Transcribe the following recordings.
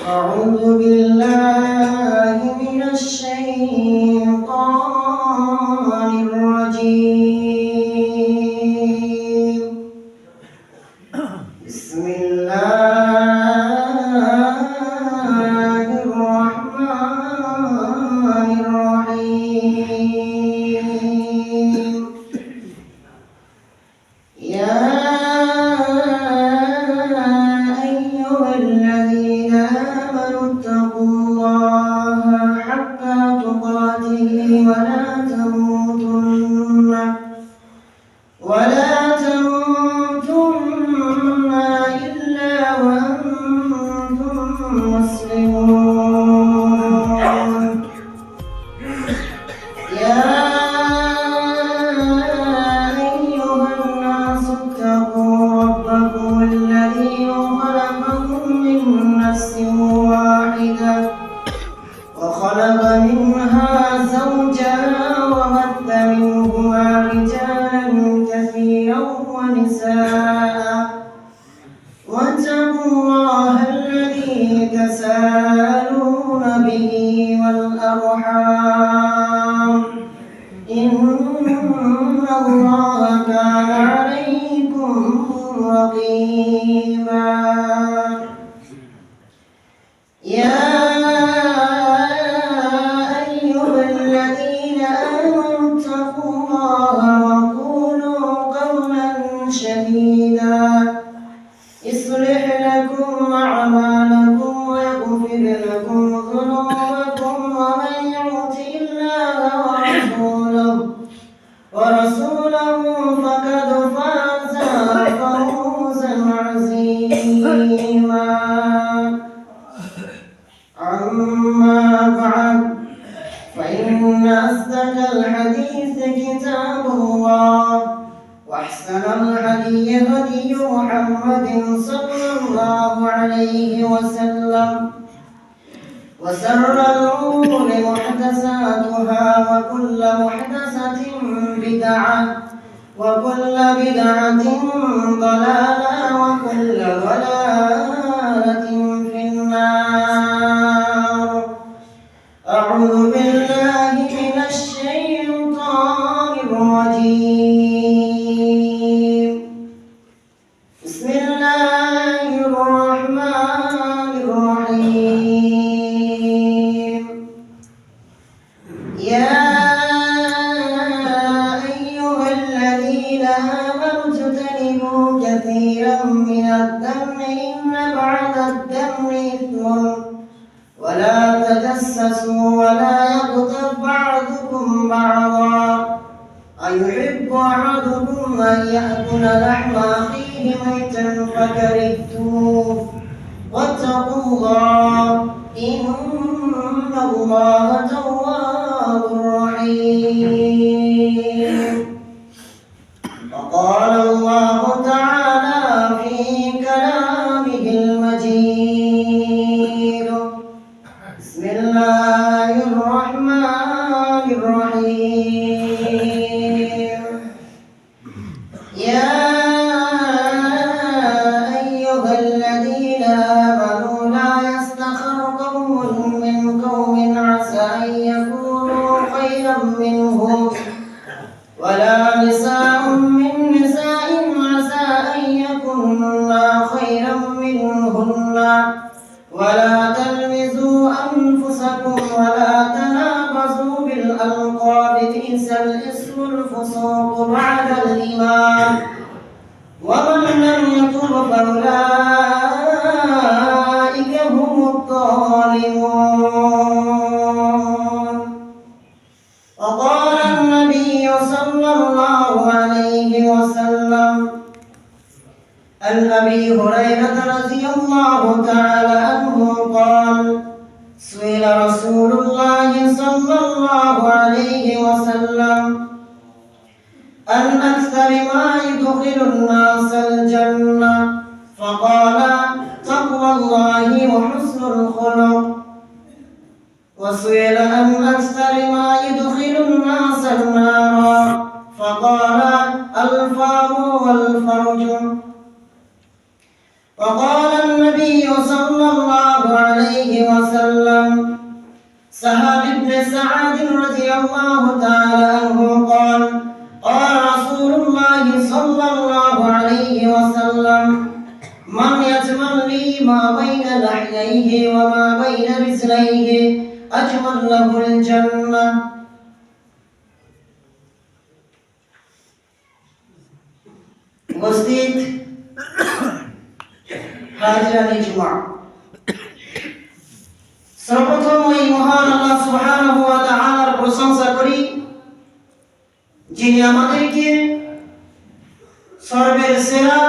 أعوذ بالله من الشيطان الرجيم. بسم الله الرحمن الرحيم. يا أيها الذين آمنوا اتقوا الله حق تقاته ولا تموتن إلا وأنتم مسلمون. يا أيها الناس اتقوا ربكم الذي خلقكم من نفس واحدة وخلق منها زوجها وبث منهما رجالا كثيرا ونساء واتقوا الله الذي تساءلون به والأرحام إن الله كان عليكم رقيبا. يا أيها الذين آمنوا اتقوا الله وقولوا قولا سديدا يصلح لكم أعمالكم ويغفر لكم ذنوبكم ومن يطع الله ورسوله فقد فاز فوزا عظيما. أما بعد فإن أصدق الحديث كتاب الله وأحسن الهدي هدي محمد صلى الله عليه وسلم وشر الأمور محدثاتها وكل محدثة بدعة وكل بدعة ضلالة وكل ضلالة في النار. أعوذ بالله من الشيطان الرجيم. بسم الله الرحمن الرحيم. يا أيها الذين آمنوا اجتنبوا كثيرا من الظن إن بعض الظن إثم ولا تجسسوا ولا يغتب بعضكم بعضا أيحب أحدكم أن يأكل لحم أخيه ميتا فكرهتموه واتقوا الله إن الله تواب رحيم. وقال الله تعالى في كلامه المجيد. بسم الله الرحمن الرحيم. يا أيها الذين آمنوا لا يسخر قوم من قوم عسى أن يكونوا خيرا منهم ولا نساء من نساء عسى أن يكن خيرا منهن ولا تلمزوا أنفسكم ولا تنابزوا بالألقاب بئس الاسم الفسوق بعد الإيمان ومن لم يتب فأولئك هم الظالمون. وقال النبي صلى الله عليه وسلم عن أبي هريرة رضي الله تعالى عنه قال سئل رسول الله صلى الله عليه وسلم عن أكثر ما يدخل الناس الجنة فقال تقوى الله وحسن الخلق. وسئل عن أكثر ما يدخل الناس النار فقال الفم والفرج. وقال النبي صلى الله عليه الله تعالى عنه قال قال رسول الله صلى الله عليه وسلم من يتمن لي ما بين لحييه وما بين رجليه أجمل له الجنة উপস্থিত হাজিরানি জুমা সর্বপ্রথম ওই মহান আল্লাহ সুবহানাহু ওয়া তাআলার প্রশংসা করি যিনি আমাদেরকে সর্বের সেরা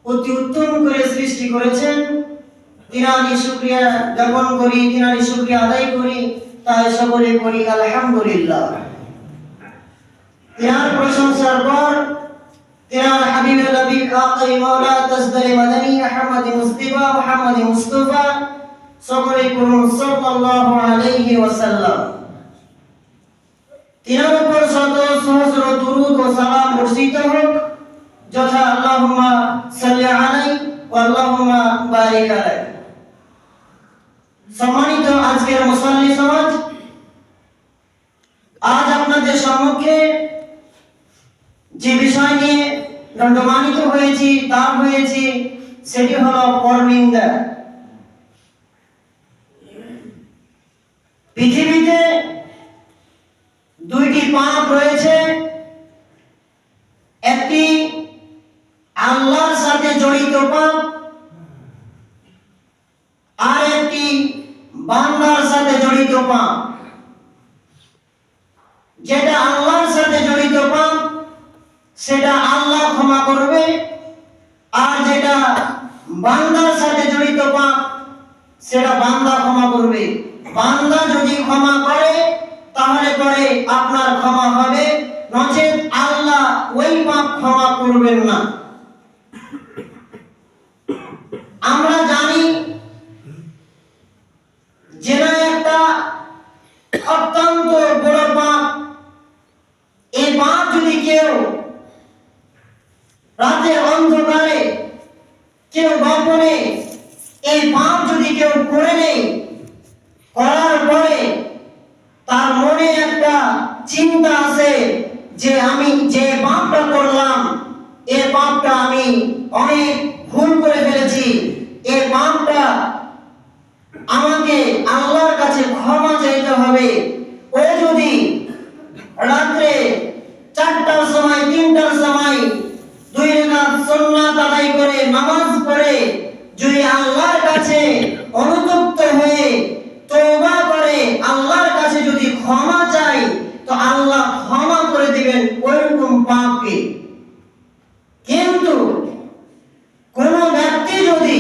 অতি উত্তম করে সৃষ্টি করেছেন। তিনারই শুকরিয়া জ্ঞাপন করি, তিনারই শুকরিয়া আদায় করি, তাই সকলে করি আলহামদুলিল্লাহ। তিনার প্রশংসার পর তিনার হাবিবুল নবী আকির মাওলা তাজদার মাদানী আহমদ মুস্তাফা সকলে করুন সাল্লাল্লাহু আলাইহি ওয়াসাল্লাম। তিনার উপর শত সহস্র দুরূদ ও সালাম বর্ষিত হোক, যথা আল্লাহুম্মা সাল্লি আলাইহি ওয়া আল্লাহুম্মা বারিক আলাইহি। সম্মানিত আজকের মুসল্লি সমাজ, আজ আপনাদের সম্মুখে যে বিষয় নিয়ে দণ্ডমানিত হয়েছি সেটি হলো পরনিন্দা। পৃথিবীতে দুইটি পাপ রয়েছে, একটি আল্লাহর সাথে জড়িত পাপ, আর একটি বান্দার সাথে জড়িত পাপ। যেটা আল্লাহর সাথে জড়িত পাপ সেটা আল্লাহ ক্ষমা করবে, আর যেটা বান্দার সাথে জড়িত পাপ সেটা বান্দা ক্ষমা করবে। বান্দা যদি ক্ষমা করে তাহলে পরে আপনার ক্ষমা হবে, নচেৎ আল্লাহ ওই পাপ ক্ষমা করবেন না। আমরা জানি জেনা একটা অত্যন্ত বড় পাপ। এই পাপ যদি কেউ রাতের অন্ধকারে, কেউ গোপনে এই পাপ যদি কেউ করে নেয়, করার পরে তার মনে একটা চিন্তা আসে যে আমি যে পাপটা করলাম, এই পাপটা আমি অনেক ভুল করে ফেলেছি, এই পাপটা আমাকে আল্লাহর কাছে ক্ষমা চাইতে হবে। ও যদি রাত্রে 4টার সময় 3টার সময় 2 রাকাত সুন্নাত আদায় করে নামাজ পড়ে যদি আল্লাহর কাছে অনুতপ্ত হয়ে তওবা করে আল্লাহর কাছে যদি ক্ষমা চায়, তো আল্লাহ ক্ষমা করে দিবেন ওইরকম পাপকে। কিন্তু কোন ব্যক্তি যদি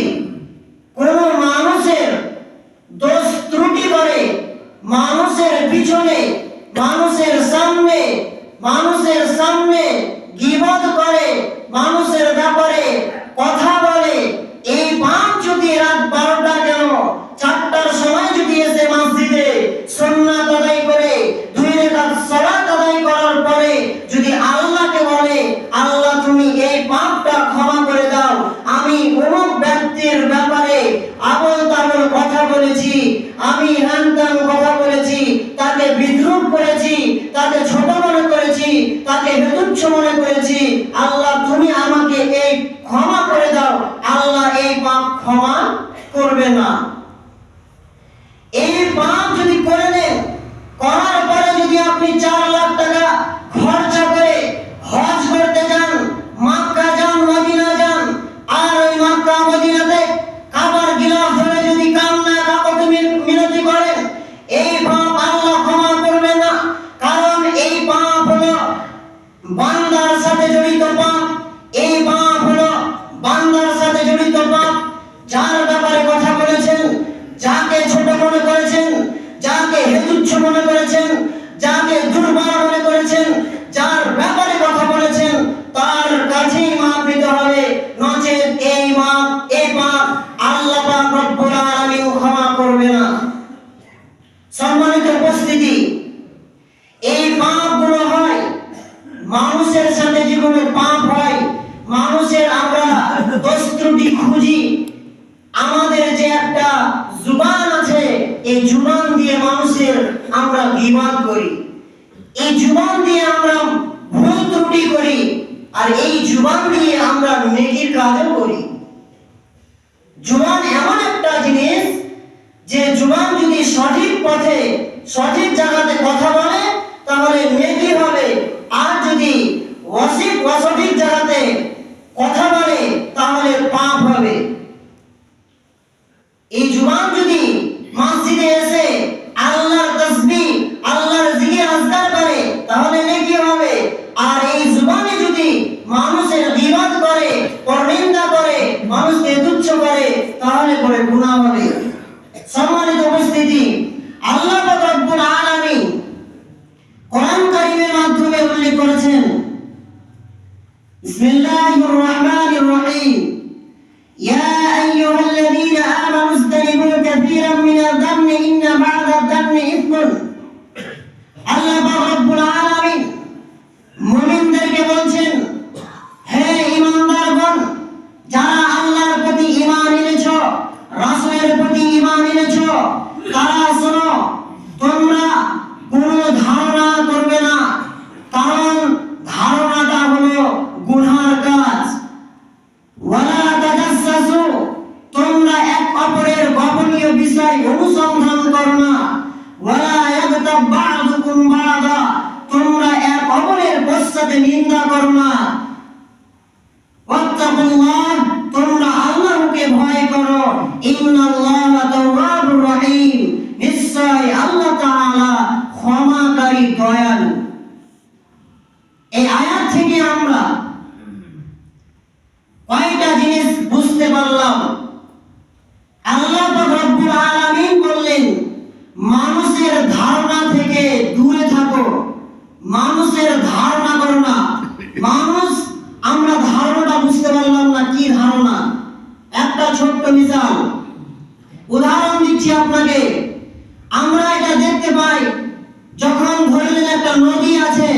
কোন মানুষের দোষ ত্রুটি করে, মানুষের পিছনে, মানুষের সামনে গীবত করে, মানুষের ব্যাপারে কথা বলে, এই পাপ যদি রাত 12টা কেন 4টার সময় যদি এসে মসজিদে সুন্নাত আদায় করে 2 রাকাত সালাত আদায় করার পরে যদি আল্লাহকে বলে আল্লাহ তুমি এই পাপটা ক্ষমা করে দাও, আমি অমুক ব্যক্তির ব্যাপারে আবল তাবল কথা বলেছি, আমি হ্যানত্যান কথা বলেছি, তাকে বিদ্রূপ করেছি, তাকে ছোট মনে করেছি, তাকে তুচ্ছ মনে করেছি, আল্লাহ তুমি আমাকে এই ক্ষমা করে দাও, আল্লাহ এই পাপ ক্ষমা করবে না। এই পাপ যদি করে নেন, করার পরে যদি আপনি 4 লাখ টাকা খরচা করে হজ করতে যান, মক্কা যান, মদিনা যান, আর ওই মক্কা মদিনাতে কাবার গিলাফ ধরে যদি কান্না কাকতি মিনতি করেন, এই পাপ আল্লাহ ক্ষমা করবে না। কারণ এই পাপ হলো বান্দার সাথে জড়িত পাপ, এই পাপ হলো বান্দার সাথে জড়িত পাপ। যার ব্যাপারে কথা বলেছেন, যাকে ছোট মনে করেছেন, যাকে হেতুচ্ছ মনে করেছেন, যাকে দুর্বল মনে করেছেন, যার ব্যাপারে কথা বলেছেন, তার কাছেই মাপ দিতে হবে, নচেৎ এই পাপ আল্লাহ পাক রব্বুল আলামিন ক্ষমা করবে না। সম্মানিত উপস্থিতি, এই পাপগুলো হয় মানুষের সাথে, যেগুলো পাপ হয় মানুষের আমরা দোষ ত্রুটি খুঁজি। আমাদের যে একটা জুবান আছে, এই জুবান দিয়ে মানুষের আমরা গীবত করি, এই জুবান দিয়ে আমরা ভুল ত্রুটি করি, আর এই জুবান দিয়ে আমরা নেকির কাজও করি। জুবান এমন একটা জিনিস যে জুবান যদি সঠিক পথে সঠিক জায়গাতে কথা বলে তাহলে নেকি হবে, আর যদি অসঠিক জায়গাতে কথা বলে তাহলে পাপ হবে। এই জুবান যদি মসজিদে এসে আল্লাহর তাসবিহ আল্লাহর জিকির আজকার করে তাহলে নেকি হবে, আর এই জুবানে যদি মানুষের গীবত করে, পরনিন্দা করে, মানুষকে তুচ্ছ করে তাহলে পরে গুনাহ হবে। সম্মানিত উপস্থিতি, আল্লাহ পাক রব্বুল আলামিন কোরআন কারীমের মাধ্যমে উল্লেখ করেছেন, বিসমিল্লাহির রহমানির রহিম, ইয়া আইয়ুহাল্লাযীনা আমানু ইজতানিবু কাসীরাম মিনাল যান্নি ইন্না বা'দাদ যান্নি ইসমুন। আল্লাহ পাক রব্বুল আলামিন মুমিনদেরকে বলছেন, হে ঈমানদারগণ, যারা আল্লাহর প্রতি ঈমান এনেছো, রাসূলের প্রতি ঈমান এনেছো, তারা শোনো, তোমরা কোনো ধারণা করবে না, কারণ ধারণাটা হলো গুনাহের কাজ। ওয়ালা তাজাসসু, তোমরা এক অপরের গোপনীয় বিষয় অনুসন্ধান করো না। ওয়ালা ইয়াগতাব বা'দুকুম বা'দা, তোমরা এক অপরের পশ্চাতে নিন্দা করো না। ওয়াত্তাকুল্লাহ, তোমরা আল্লাহকে ভয় করো। ইন্নাল্লাহা তাওয়াবুর রহিম, নিশ্চয় আল্লাহ তাআলা ক্ষমাকারী দয়ালু। এই আয়াত থেকে আমরা কয়টা জিনিস বুঝতে পারলাম? আল্লাহ পাক রব্বুল আলামিন বললেন, মানুষের ধারণা থেকে দূরে থাকো, মানুষের ধারণা করো না। মানুষ, আমরা ধারণাটা বুঝতে পারলাম না, কি ধারণা? একটা ছোট্ট মিসাল উদাহরণ দিচ্ছি আপনাকে। আমরা এটা দেখতে পাই, যখন ধরলেন একটা নদী আছে,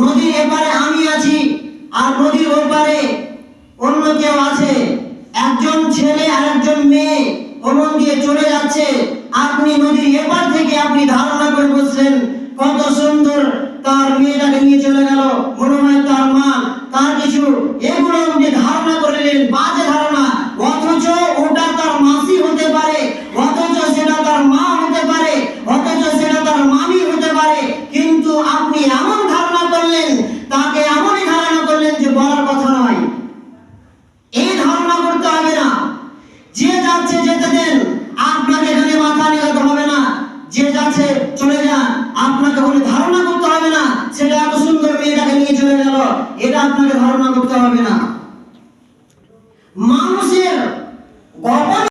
নদীর এপারে আমি আছি আর নদীর ওপারে অন্য কেউ আছে, একজন ছেলে আর একজন মেয়ে ওমন দিয়ে চলে যাচ্ছে, আপনি নদীর এপার থেকে আপনি ধারণা করে বসলেন কত সুন্দর তার মেয়েটাকে নিয়ে চলে গেল, মনে হয় তার মা, তার কিছু, এগুলো আপনি ধারণা করলেন, বাজে ধারণা। অথচ ওটা তার মাসি হতে পারে, অথচ সেটা তার মা হতে পারে, অথচ সেটা তার মামি হতে পারে, কিন্তু আপনি এমন ধারণা করলেন, তাকে এমনই ধারণা করলেন যে বলার কথা নয়। এই ধারণা করতে হবে না। যে যাচ্ছে যেতে দেন, আপনাকে এখানে মাথা নিলাতে হবে না। যে যাচ্ছে চলে যান, আপনাকে কোনো ধারণা করতে হবে না সেটা এত সুন্দর মেয়েটাকে নিয়ে চলে গেল, এটা আপনাকে ধারণা করতে হবে না।